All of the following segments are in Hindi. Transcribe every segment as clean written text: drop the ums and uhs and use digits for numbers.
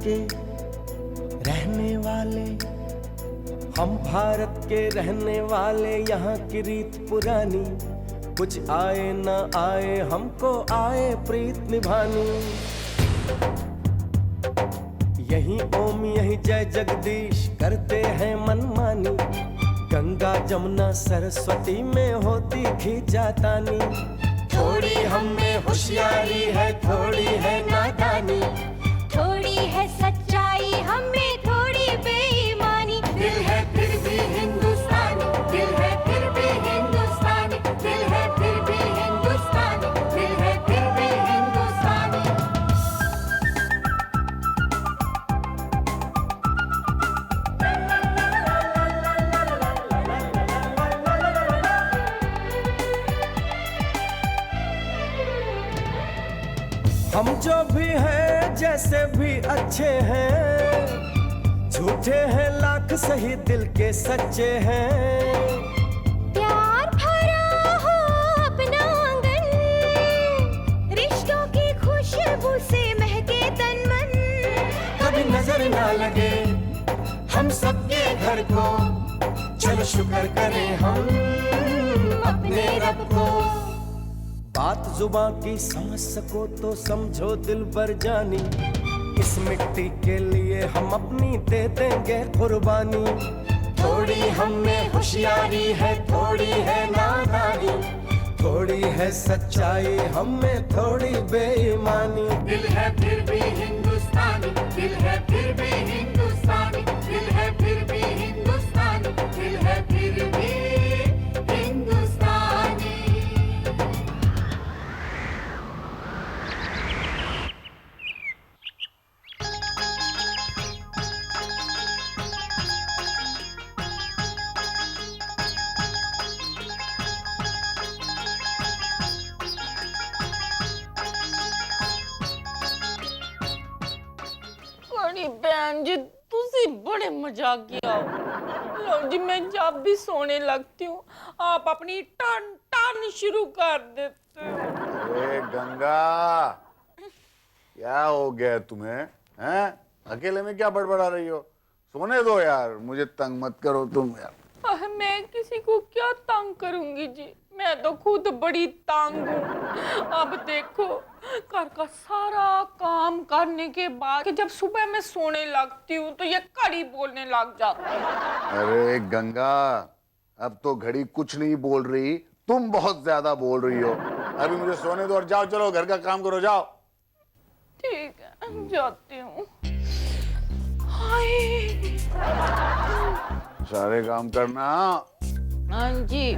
के रहने वाले, हम भारत के रहने वाले, यहाँ की रीत पुरानी, कुछ आए न आए हमको आए प्रीत निभानी। यही ओम यही जय जगदीश करते हैं मनमानी, गंगा जमुना सरस्वती में होती खींचातानी। थोड़ी हम में होशियारी है, थोड़ी है नादानी, थोड़ी है सच्चाई हमें थोड़ी बेईमानी। दिल है फिर भी हिंदुस्तानी, दिल है फिर भी हिंदुस्तानी, दिल है फिर भी हिंदुस्तानी, दिल है फिर भी हिंदुस्तानी। हम जो भी हैं जैसे भी अच्छे हैं, झूठे हैं लाख सही दिल के सच्चे हैं। प्यार भरा हो अपना आंगन, रिश्तों की खुशबू से महके तन मन। कभी नजर ना लगे हम सबके घर को, चलो शुक्र करें हम अपने रब को। बात जुबां की समझ सको तो समझो दिल भर जानी, इस मिट्टी के लिए हम अपनी दे देंगे कुर्बानी। थोड़ी हम में होशियारी है, थोड़ी है नादानी, थोड़ी है सच्चाई हम में थोड़ी बेईमानी। दिल है फिर भी हिंदुस्तानी, दिल है फिर भी हिंदुस्तानी, दिल है फिर भी हिंदुस्तानी, दिल है फिर भी हिंदुस्तानी। बहन जी तुसी बड़े मजाकिया हो। लो जी मैं जब भी सोने लगती हूँ आप अपनी टन टन शुरू कर देते हो। ए गंगा, क्या हो गया तुम्हें? हैं? अकेले में क्या बड़बड़ा रही हो? सोने दो यार, मुझे तंग मत करो तुम यार। मैं किसी को क्या तंग करूंगी जी, मैं तो खुद बड़ी तंग हूँ। अब देखो घर का सारा काम करने के बाद कि जब सुबह मैं सोने लगती हूँ तो ये घड़ी बोलने लग जाती है। अरे गंगा, अब तो घड़ी कुछ नहीं बोल रही, तुम बहुत ज्यादा बोल रही हो। अभी मुझे सोने दो और जाओ, चलो घर का काम करो, जाओ। ठीक है जाती हूँ। हाय सारे काम करना। हाँ जी।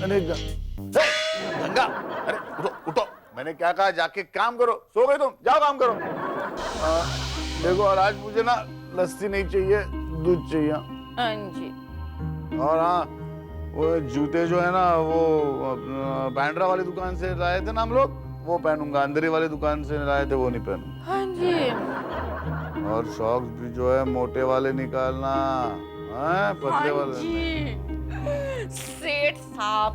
अरे गंगा, अरे उठो उठो, मैंने क्या कहा, जाके काम करो। सो गए तुम, जाओ काम करो। देखो और आज मुझे ना लस्सी नहीं चाहिए, दूध चाहिए। हाँ जी। और हाँ, वो जूते जो है ना वो बैंड्रा वाली दुकान से लाए थे ना हम लोग, वो पहनूंगा। अंदरी वाली दुकान से लाए थे वो नहीं पहनूंगा। हाँ जी। और सॉक्स भी जो है मोटे वाले निकालना, पतले वाले जी। सेठ साहब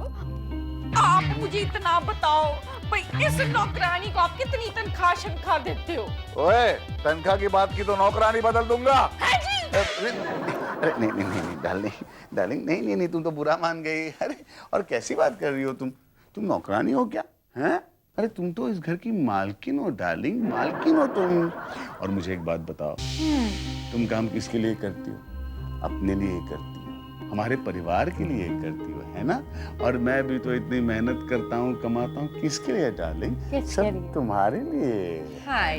आप मुझे इतना बताओ भाई इस नौकरानी को आप कितनी तनख्वाह शनख्वाह देते हो? ओए, तनख्वाह की बात की तो नौकरानी बदल दूंगा। हाँ जी। अरे नहीं डार्लिंग, नहीं तुम तो बुरा मान गई। अरे और कैसी बात कर रही हो तुम नौकरानी हो क्या? हैं? अरे तुम तो इस घर की मालकिन हो डार्लिंग, मालकिन हो तुम। और मुझे एक बात बताओ, तुम काम किसके लिए करती हो? अपने लिए करती हो, हमारे परिवार के लिए करती हो, है ना? और मैं भी तो इतनी मेहनत करता हूँ, कमाता हूँ, किसके लिए डार्लिंग? सब तुम्हारे लिए। हाय।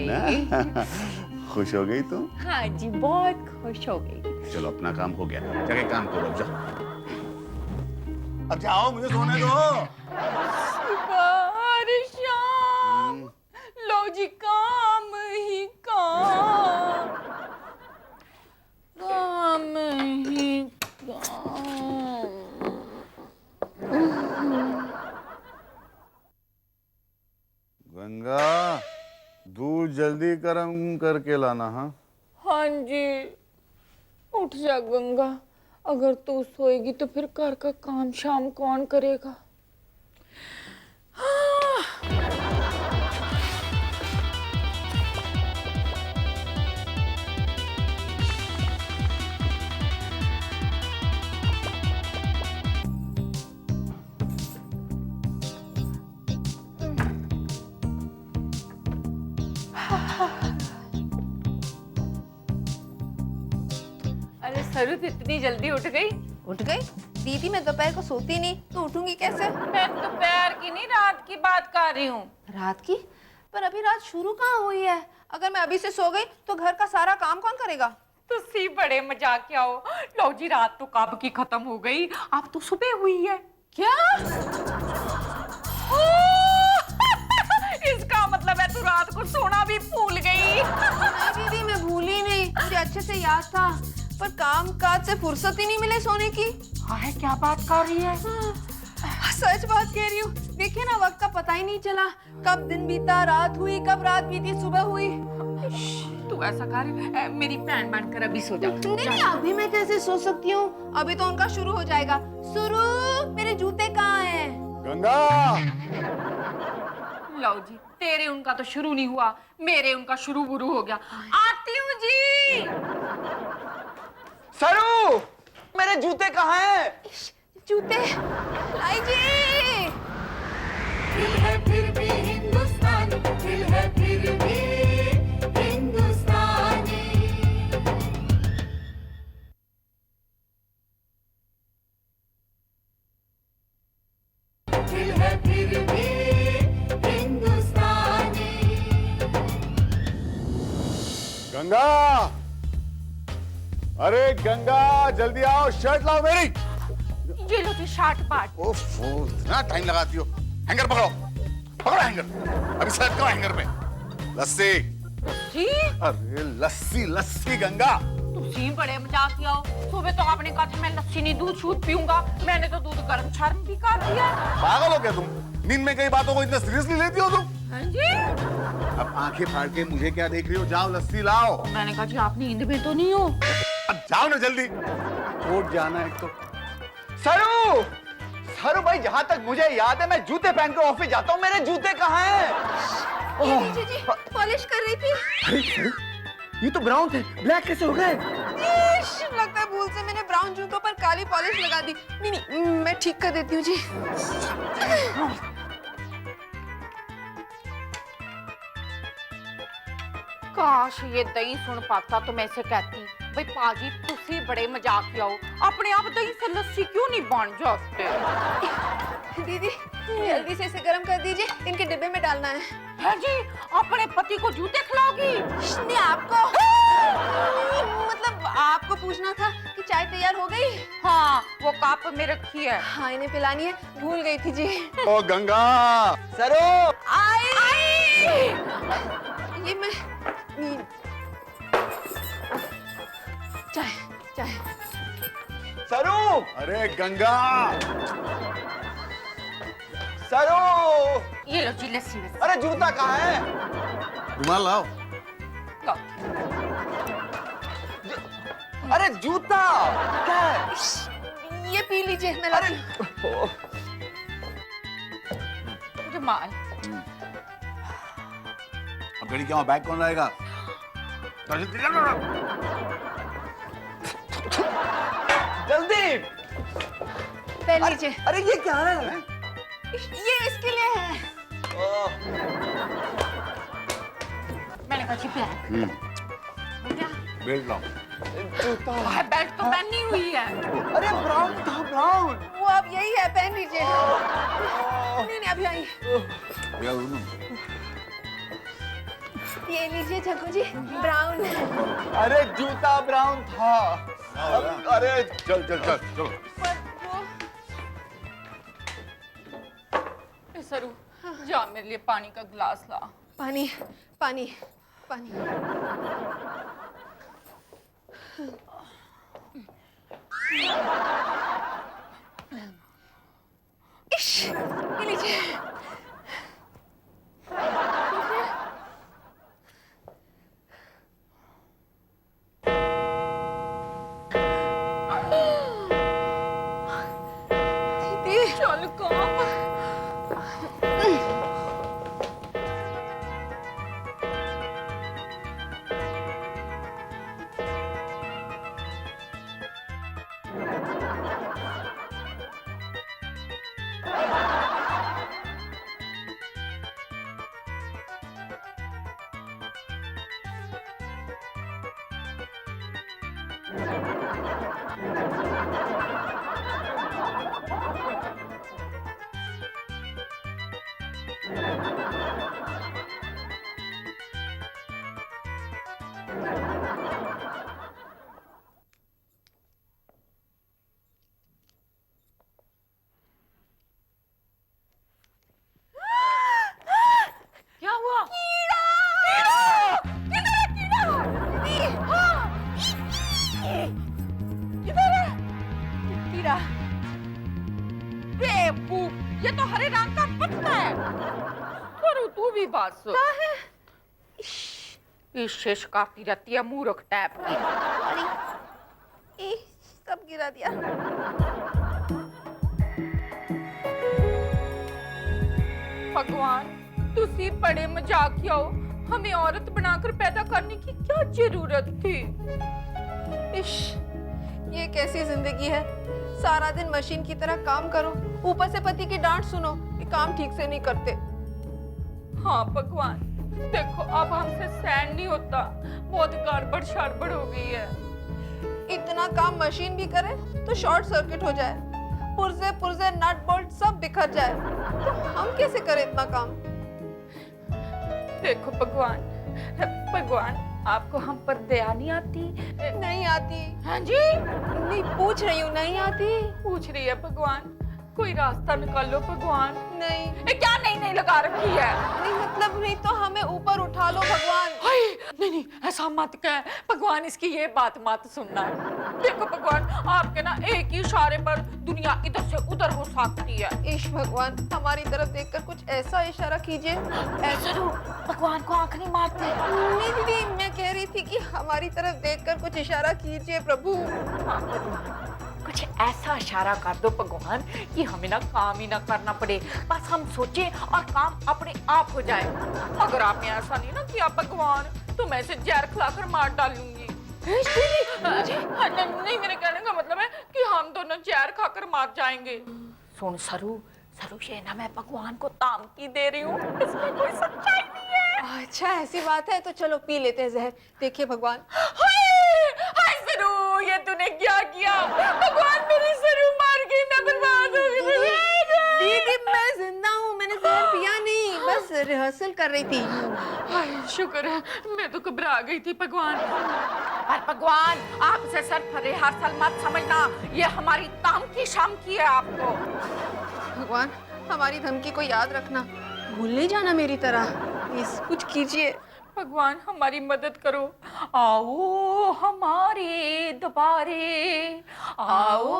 खुश हो गई तुम? हाँ जी बहुत खुश हो गई। चलो अपना काम हो गया, जाके काम करो। अब जाओ, अब जाओ, मुझे सोने दो। सुबह शाम लो जी काम ही काम, काम ही काम। गंगा, दूध जल्दी गर्म करके लाना। हाँ जी। उठ जा गंगा, अगर तू सोएगी तो फिर घर का काम शाम कौन करेगा? सरू तो इतनी जल्दी उठ गई? उठ गई? दीदी मैं दोपहर को सोती नहीं तो उठूंगी कैसे? मैं दोपहर की नहीं रात की बात कर रही हूँ। रात की? पर अभी रात शुरू कहाँ हुई है? अगर मैं अभी से सो गई तो घर का सारा काम कौन करेगा? तुसी बड़े मजाकिया हो। लो जी रात तो कब की खत्म हो गई, अब तो सुबह हुई है। क्या? इसका मतलब है तू रात को सोना भी भूल गई। नहीं दीदी मैं भूली नहीं, मुझे अच्छे से याद था, पर काम काज से फुर्सत ही नहीं मिले सोने की। हाय क्या बात कर रही है? सच बात कह रही हूँ। देखिए ना वक्त का पता ही नहीं चला, कब दिन बीता रात हुई, कब रात बीती सुबह हुई। तू ऐसा कर, मेरी बहन बनकर अभी सो जा। नहीं अभी मैं कैसे सो सकती हूँ? अभी तो उनका शुरू हो जाएगा। शुरू, मेरे जूते कहाँ हैं? गंगा, लो जी तेरे उनका तो शुरू नहीं हुआ, मेरे उनका शुरू बुरू हो गया। आती हूँ जी। सरू, मेरे जूते कहाँ हैं? जूते लाई जी। दिल है फिर भी हिंदुस्तानी, दिल है फिर भी हिंदुस्तानी। दिल है फिर भी हिंदुस्तानी। गंगा, अरे गंगा जल्दी आओ, शर्ट लाओ मेरी। ये लो जी शार्ट बाट। ओफो, इतना टाइम लगाती हो। हैंगर पकड़ो, पकड़ो हैंगर। अभी शर्ट का हैंगर पे। लस्सी। जी अरे लस्सी लस्सी गंगा। तुसी बड़े मजाकिया हो। सुबह तो आपने कहा था मैं लस्सी नहीं दूध शूध पीऊंगा, मैंने तो दूध गर्म शर्म भी कर दिया। पागल हो क्या तुम? नींद में कई बातों को इतना सीरियसली लेती हो तुम? हाँ जी। अब आंखें फाड़ के मुझे क्या देख रही हो? जाओ लस्सी लाओ। मैंने कहा जी आप नींद में तो नहीं हो। अब जाओ ना जल्दी। कोर्ट जाना है तो। सरू, सरू भाई जहाँ तक मुझे याद है मैं जूते पहन कर ऑफिस जाता हूँ। मेरे जूते कहाँ हैं? ये लीजिए जी, पॉलिश कर रही थी। अरे सरू, ये तो ब्राउन थे, ब्लैक कैसे हो गए? लगता है भूल से मैंने ब्राउन जूतों पर काली पॉलिश लगा दी। नहीं नहीं मैं ठीक कर देती हूँ जी। काश ये दही सुन पाता तो मैं इसे कहती भाई पाजी तुसी बड़े मजाकिया हो, अपने आप दही से लस्सी क्यों नहीं बन जाते? दीदी जल्दी से इसे गर्म कर दीजिए, इनके डिब्बे में डालना है। है जी अपने पति को जूते खिलाओगी? नहीं आपको मतलब आपको पूछना था कि चाय तैयार हो गई? हाँ वो कप में रखी है। हाँ इन्हें पिलानी है, भूल गई थी जी। ओ गंगा, सरू, आई ये मैं चाय चाय। सरू, अरे गंगा, सरू, ये लो जी लस्सी लस्सी। अरे जूता कहाँ है? रुमाल लाओ। लो। अरे जूता क्या है? ये पी लीजिए मैं अरे रुमाल। अब गड़ी क्या बैग कौन लाएगा? जल्दी। पहन लीजिए। अरे ये क्या है? ये इसके लिए है। मैंने कहा जी बैग। क्या? बेल्ट लाओ। जूता। है बेल्ट तो पहनी हुई है। अरे ब्राउन था, ब्राउन। वो अब यही है, पहन लीजिए। नहीं नहीं अभी आई। भैया रुको। ये लीजिए जग्गू जी, ब्राउन है। अरे जूता ब्राउन था। अरे चल चल चल चलो। पर वो ए सरू जा मेरे लिए पानी का गिलास ला। पानी पानी पानी। इश, ये लीजिए। दीदी चल काम। क्या हुआ? कीड़ा। बेवकूफ, ये तो हरे रंग का पत्ता है। करो तू भी बात सुन। इस शेष काटती रहती है मूर्ख टाइप की। ई, सब गिरा दिया। भगवान, तुसी बड़े मजाकिया हो। हमें औरत बनाकर पैदा करने की क्या जरूरत थी? इश, ये कैसी जिंदगी है? सारा दिन मशीन की तरह काम करो, ऊपर से पति की डांट सुनो कि काम ठीक से नहीं करते। हाँ भगवान, देखो अब हमसे सहन नहीं होता। बहुत गड़बड़ शड़बड़ हो गई है। इतना काम मशीन भी करे तो शॉर्ट सर्किट हो जाए, पुर्जे पुर्जे नट बोल्ट सब बिखर जाए, तो हम कैसे करें इतना काम? देखो भगवान, भगवान आपको हम पर दया नहीं आती? नहीं आती। हाँ जी, नहीं, पूछ रही हूँ, नहीं आती। पूछ रही है भगवान, कोई रास्ता निकालो भगवान। नहीं ये क्या नहीं लगा रखी है? नहीं, मतलब नहीं तो हमें ऊपर उठा लो भगवान। हाय, नहीं ऐसा मत कह भगवान, इसकी ये बात मत सुनना। देखो भगवान, आपके ना एक ही इशारे पर दुनिया इधर से उधर हो सकती है। ईश भगवान, हमारी तरफ देखकर कुछ ऐसा इशारा कीजिए। ऐसा भगवान को आंख नहीं मारते। नहीं दीदी, मैं कह रही थी कि हमारी तरफ देखकर कुछ इशारा कीजिए प्रभु। कुछ ऐसा इशारा कर दो भगवान कि हमें ना काम ही ना करना पड़े, बस हम सोचें और काम अपने आप हो जाए। अगर आपने ऐसा नहीं ना किया भगवान, तो मैं इसे जहर खिलाकर मार डालूंगी। नहीं, मेरे कहने का मतलब है कि हम दोनों जहर खाकर मार जाएंगे। सुन सरू, ये ना मैं भगवान को तामकी दे रही हूँ, इसमें कोई सच्चाई नहीं है। अच्छा ऐसी बात है तो चलो पी लेते हैं जहर। देखिए भगवान। हाय सरू, ये तूने क्या किया? भगवान मेरी सरू मार गई, मैं बर्बाद हो गई। दीदी मैं जिंदा हूँ, मैंने जहर पिया नहीं, बस रिहर्सल कर रही थी। हाय शुक्र है, मैं तो घबरा गई थी भगवान। पर भगवान, आप इसे सिर्फ रिहर्सल मत समझना, ये हमारी तामकी शामकी है आपको। भगवान, हमारी धमकी को याद रखना, भूल नहीं जाना मेरी तरह। प्लीज कुछ कीजिए। भगवान हमारी मदद करो। आओ हमारे द्वारे, आओ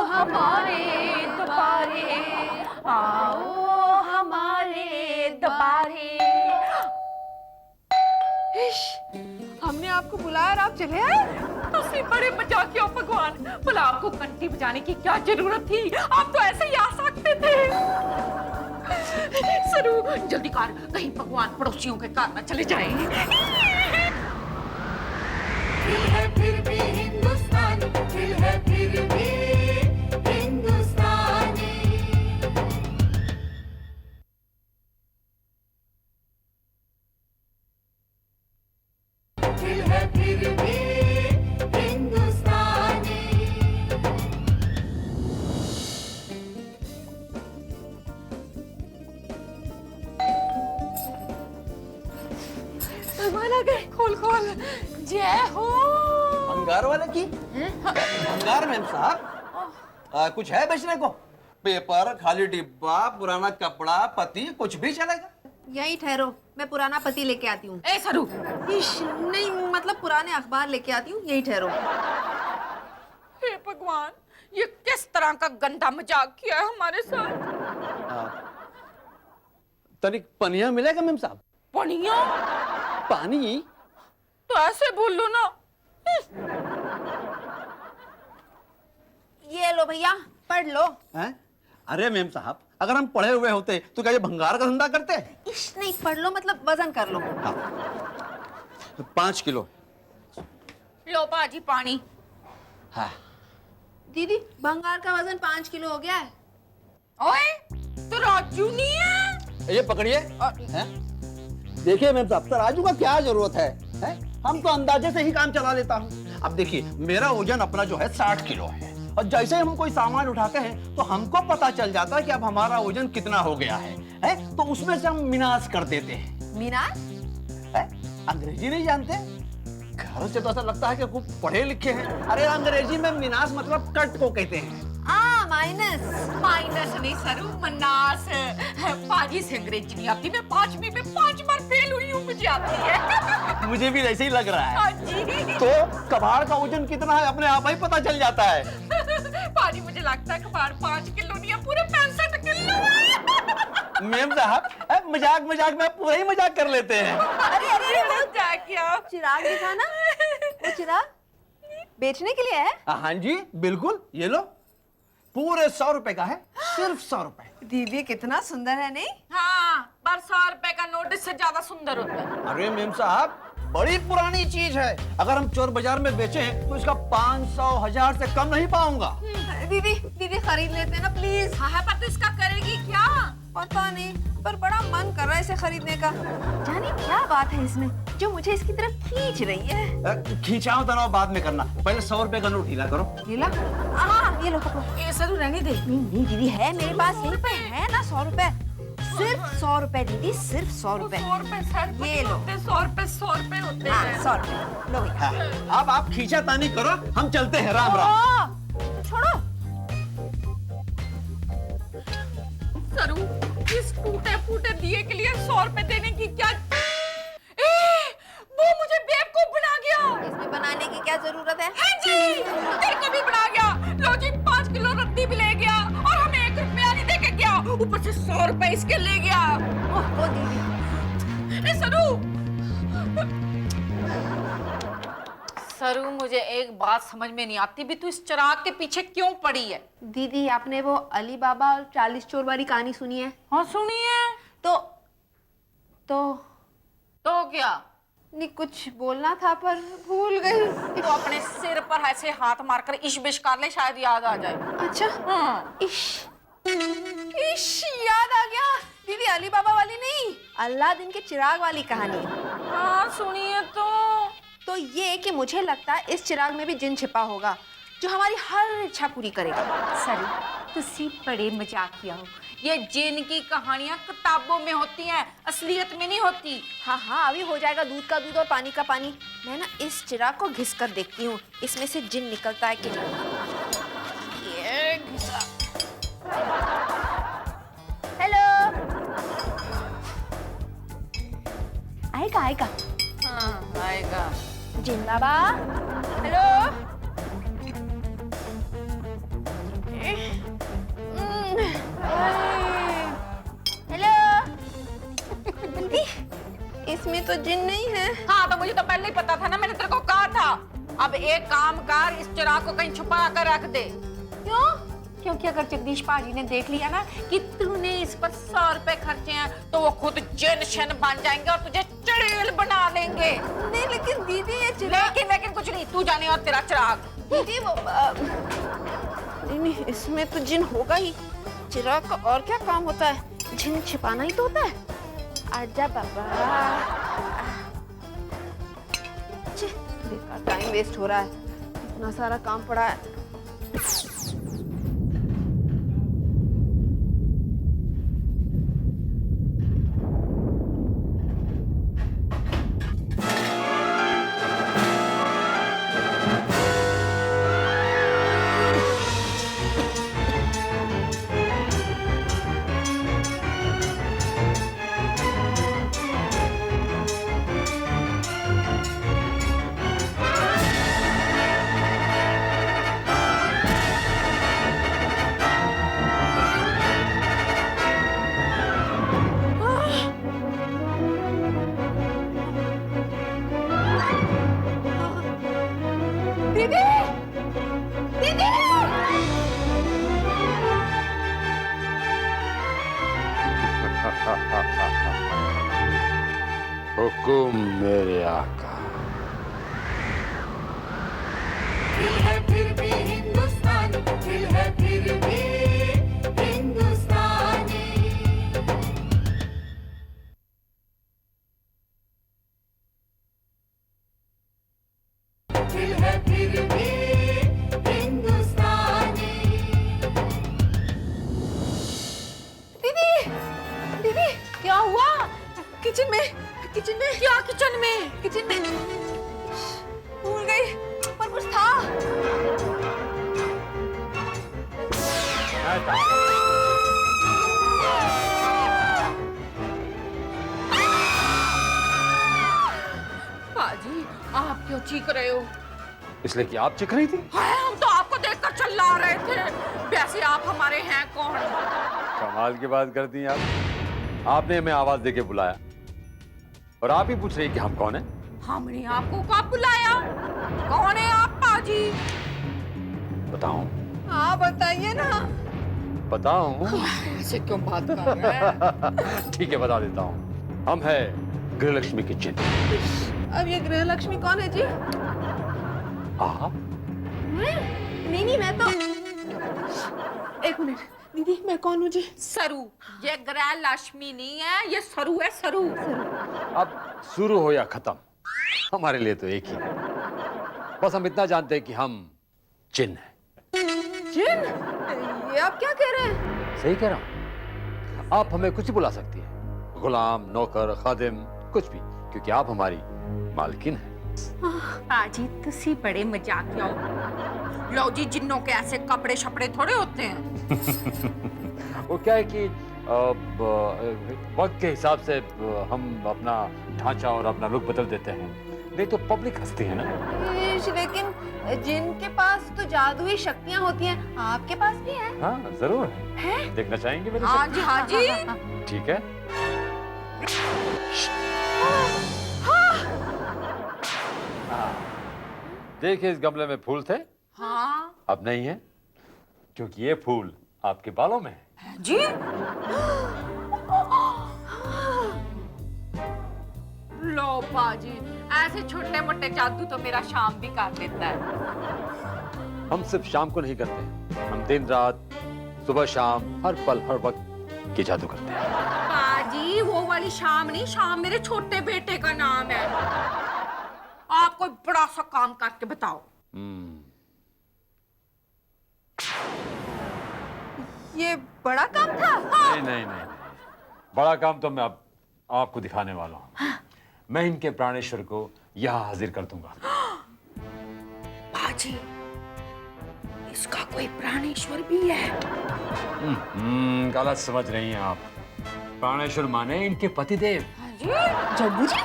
हमारे द्वारे, आओ हमारे द्वारे। इश, हमने आपको बुलाया और आप चले आए? तुसी बड़े मजाकिया हो भगवान, भला आपको घंटी बजाने की क्या जरूरत थी? आप तो ऐसे ही आ सकते थे। सरू जल्दी कर, कहीं भगवान पड़ोसियों के घर न चले जाएं। दिल है फिर भी हिंदुस्तानी, दिल है फिर भी हिंदुस्तानी। दिल है फिर भी हिंदुस्तानी। भगवान आ गए। खोल खोल। जय हो। भंगार वाले की? भंगार मैम साहब, कुछ है बेचने को? पेपर, खाली डिब्बा, पुराना कपड़ा, पति, कुछ भी चलेगा? यहीं ठहरो, मैं पुराना पति लेके आती हूँ। ए सरू, इश, नहीं मतलब पुराने अखबार लेके आती हूँ, यहीं ठहरो। हे भगवान, ये किस तरह का गंदा मजाक किया है हमारे साथ? तनिक पनिया मिलेगा मैम साहब? पनिया? पानी? तो ऐसे बोल लो ना। ये लो भैया, पढ़ लो। हैं? अरे मैम साहब, अगर हम पढ़े हुए होते तो क्या ये भंगार का धंधा करते? इश, नहीं पढ़ लो मतलब वजन कर लो। हाँ, 5 किलो। लो बाजी पानी। हाँ। दीदी, भंगार का वजन 5 किलो हो गया है। ओए, तो राजू नहीं है? ये पकड़िए। हैं? देखिए मैम साहब, तराजू का क्या जरूरत है? हैं? हम तो अंदाजे से ही काम चला लेता हूँ। अब देखिए, मेरा वजन अपना जो है 60 किलो है, और जैसे ही हम कोई सामान उठाते हैं तो हमको पता चल जाता है कि अब हमारा वजन कितना हो गया है? तो उसमें से हम मिनास कर देते हैं। मीनार? है? अंग्रेजी नहीं जानते? घर से तो ऐसा लगता है कि खूब पढ़े लिखे हैं। अरे अंग्रेजी में मिनास मतलब कट को कहते हैं। माइनस। माइनस नहीं सरू, मन्नास। पाजी से अंग्रेजी नहीं आती, मैं 5वीं में 5 बार फेल हुई हूँ, मुझे आती है। मुझे भी ऐसे ही लग रहा है। हाँ जी। तो कबाड़ का वजन कितना है अपने आप ही पता चल जाता है। पाजी, मुझे लगता है कबाड़ 5 किलो नहीं है, पूरे 65 किलो है। मेम साहब, मजाक मजाक में पूरा ही मजाक कर लेते हैं। अरे अरे अरे, वो क्या किया? चिराग दिखा ना, वो चिराग बेचने के लिए है। हाँ जी, बिल्कुल, ये लो, पूरे 100 रुपए का है, सिर्फ 100 रुपए। दीदी कितना सुंदर है नहीं? हाँ, पर 100 रुपए का नोट इससे ज्यादा सुंदर होता है। अरे मेम साहब, बड़ी पुरानी चीज है, अगर हम चोर बाजार में बेचें तो इसका 500 1000 से कम नहीं पाऊंगा। दीदी दीदी खरीद लेते हैं ना प्लीज। हाँ है, पर तू इसका करेगी क्या? पता नहीं, पर बड़ा मन कर रहा है इसे खरीदने का। जाने क्या बात है इसमें जो मुझे इसकी तरफ खींच रही है। खींचाओ तनाव बाद में करना, पहले 100 रुपए का नोट ढीला करो। ढीला? हाँ, ये लो पकड़ो। ये सरू रहने दे। नहीं नहीं दीदी, है मेरे पास, यहीं पे है ना 100 रुपए। सिर्फ 100 रुपए दीदी, सिर्फ 100 रुपए। 100 रुपए सर, ये लो। 100 रुपए होते हाँ, हैं। 100 रुपए लो भैया। हाँ, अब आप खींचा तानी करो, हम चलते हैं। राम राम। छोड़ो। सरू, इस टूटे फूटे दिए के लिए 100 रुपए देने की क्या? वो मुझे बेवकूफ बना गया। इसमें बनाने की क्या जरूरत है? हाँ जी, तेरे को भी बना गया। लो जी, 5 किलो रद्दी भी ले गया और हमें 1 रुपया नहीं देके गया, ऊपर से 100 रुपए इसके ले गया। ओ दीदी। सरू, सरू, मुझे एक बात समझ में नहीं आती भी, तू इस चिराग के पीछे क्यों पड़ी है? दीदी आपने वो अली बाबा और 40 चोर वाली कहानी सुनी है? हाँ सुनिए। तो तो क्या? नहीं, कुछ बोलना था पर भूल गई। तो अपने सिर पर ऐसे हाथ मारकर इश बिश कर ले, शायद याद आ जाए। अच्छा। हाँ। इश इश, याद आ गया दीदी, अली बाबा वाली नहीं, अल्लादीन के चिराग वाली कहानी। हाँ सुनिए तो ये कि मुझे लगता है इस चिराग में भी जिन छिपा होगा जो हमारी हर इच्छा पूरी करेगा। सरू, तुसी बड़े मजाकिया हो। ये जिन की कहानियां किताबों में होती हैं, असलियत में नहीं होती। हाँ, अभी हो जाएगा दूध का दूध और पानी का पानी। मैं ना इस चिराग को घिस कर देखती हूँ, इसमें से जिन निकलता है कि नहीं। ये घिसा। हेलो, आएगा आएगा। हाँ आएगा। जिन बाबा, हेलो। हेलो। दीदी, इसमें तो जिन नहीं है। हाँ, तो मुझे तो पहले ही पता था ना, मैंने तेरे को कहा था। अब एक काम कर, इस चिराग को कहीं छुपा कर रख दे। क्यों? क्योंकि अगर जगदीश पाजी ने देख लिया ना कि तूने इस पर 100 रुपए खर्चे हैं, तो वो खुद जिन शन बन जाएंगे और तुझे चुड़ैल बना लेंगे। नहीं लेकिन दीदी ये चिराग। लेकिन कुछ नहीं, तू जाने और तेरा चिराग। दीदी वो नहीं, इसमें तो जिन होगा ही। चिराग का और क्या काम होता है? जिन छिपाना ही तो होता है। आजा बाबा। बेकार टाइम वेस्ट हो रहा है, इतना सारा काम पड़ा है। दीदी, दीदी। हुकुम मेरे आका। दिल है फिर भी हिंदुस्तान, दिल है फिर भी हिंदुस्तानी। दिल है फिर किचन में क्या किचन में? किचन में भूल गई, पर कुछ था। पाजी, आप क्यों चीख रहे हो? इसलिए कि आप चिख रही थी। हाय, हम तो आपको देखकर चिल्ला रहे थे। वैसे आप हमारे हैं कौन? कमाल की बात कर दी आप। आपने हमें आवाज देके बुलाया और आप ही पूछ रही कि हम कौन हैं? हमने आपको कब बुलाया? कौन है आप पाजी? बताऊं? हाँ बताइए ना। बताऊं? ऐसे क्यों बात कर रहे हैं? ठीक है, बता देता हूं। हम हैं गृहलक्ष्मी की चिन्ह। अब ये गृहलक्ष्मी कौन है जी? आप? नहीं, मैं तो एक मिनट दीदी, मैं कौन हूँ जी? सरू। ये गृह लक्ष्मी नहीं है, ये सरू है, सरू। अब शुरू हो या खत्म, हमारे लिए तो एक ही है। बस हम इतना जानते हैं कि हम चिन्ह हैं। जिन? ये आप क्या कह रहे हैं? सही कह रहा हूं। आप हमें कुछ भी बुला सकती हैं, गुलाम, नौकर, खादिम, कुछ भी, क्योंकि आप हमारी मालकिन हैं। पाजी तुसी बड़े मजाकिया हो। लो जी, जिन्नों के ऐसे कपड़े शपड़े थोड़े होते हैं। वो क्या है कि वक्त के हिसाब से हम अपना ढांचा और अपना लुक बदल देते हैं, नहीं तो पब्लिक हंसती है ना। लेकिन जिनके पास तो जादुई शक्तियाँ होती हैं, आपके पास भी है? हाँ जरूर है। देखना चाहेंगे मेरे हाँ साथ? जी, हाँ जी। ठीक है। देखिए, इस गमले में फूल थे, हाँ अब नहीं है, क्योंकि ये फूल आपके बालों में है। जी। लो पाजी, ऐसे छोटे मोटे जादू तो मेरा शाम भी कर देता है। हम सिर्फ शाम को नहीं करते, हम दिन रात, सुबह शाम, हर पल हर वक्त ये जादू करते हैं। पाजी, वो वाली शाम नहीं, शाम मेरे छोटे बेटे का नाम है। आप कोई बड़ा सा काम करके बताओ। ये बड़ा काम था? नहीं नहीं नहीं, बड़ा काम तो मैं अब आपको दिखाने वाला हूँ। मैं इनके प्राणेश्वर को यहाँ हाजिर कर दूंगा। पाजी, इसका कोई प्राणेश्वर भी है? गलत समझ रही हैं आप। प्राणेश्वर माने इनके पतिदेव। जग्गू जी?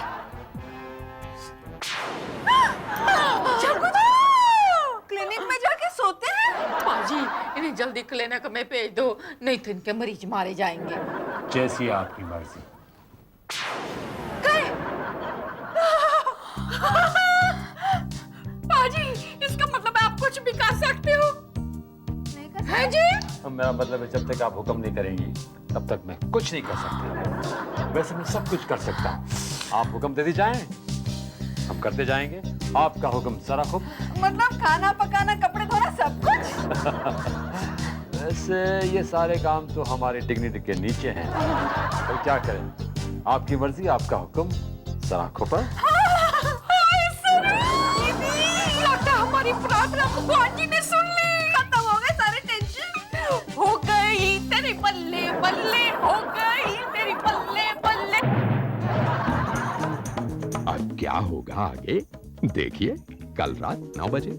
क्लिनिक में जाके सोते हैं? पाजी, इन्हें जल्दी क्लिनिक में भेज दो, नहीं तो इनके मरीज मारे जाएंगे। जैसी आपकी मर्जी। पाजी, इसका मतलब आप कुछ भी कर सकते हो? है जी? मेरा मतलब है, जब तक आप हुक्म नहीं करेंगी तब तक मैं कुछ नहीं कर सकता। वैसे मैं सब कुछ कर सकता हूँ, आप हुक्म दे दी जाएं, हम करते जाएंगे। आपका हुक्म सारा खूब। मतलब खाना पकाना, कपड़े धोना, सब कुछ? वैसे ये सारे काम तो हमारे डिग्निटी के नीचे हैं, तो क्या करें, आपकी मर्जी, आपका हुक्म, सारा खूब। लगता है हमारी प्रार्थना भगवान जी ने सुन ली। खत्म हो गए सारे टेंशन। हो गई तेरी बल्ले बल्ले, हो गई तेरी बल्ले बल्ले। अब क्या होगा आगे देखिए, कल रात 9 बजे।